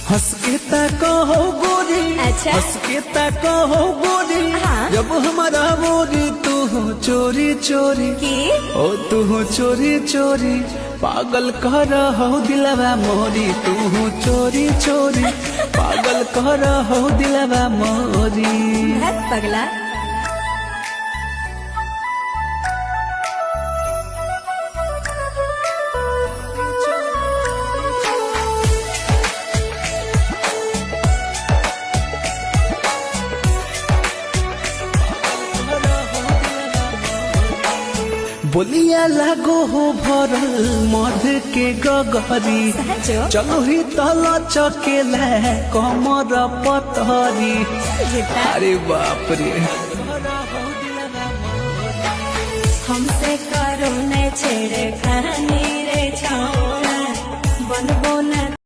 हंस के कहो गोरी, अच्छा। हंस के कहो गोरी, हाँ। जब हमारा बोरी तू हो चोरी चोरी, की ओ तू हो चोरी चोरी, पागल कह रहो दिलवा मोरी, तू हो चोरी चोरी, पागल कह रहो दिलवा मोरी। भाग पगला। बोलिया लागो हो भरल मध के गगरी, सहजो चलो ही तला चकेला कमर पतरी। बेटा अरे बाप रे, हमसे करो न छेड़ खानी रे छौड़ा, बनबो न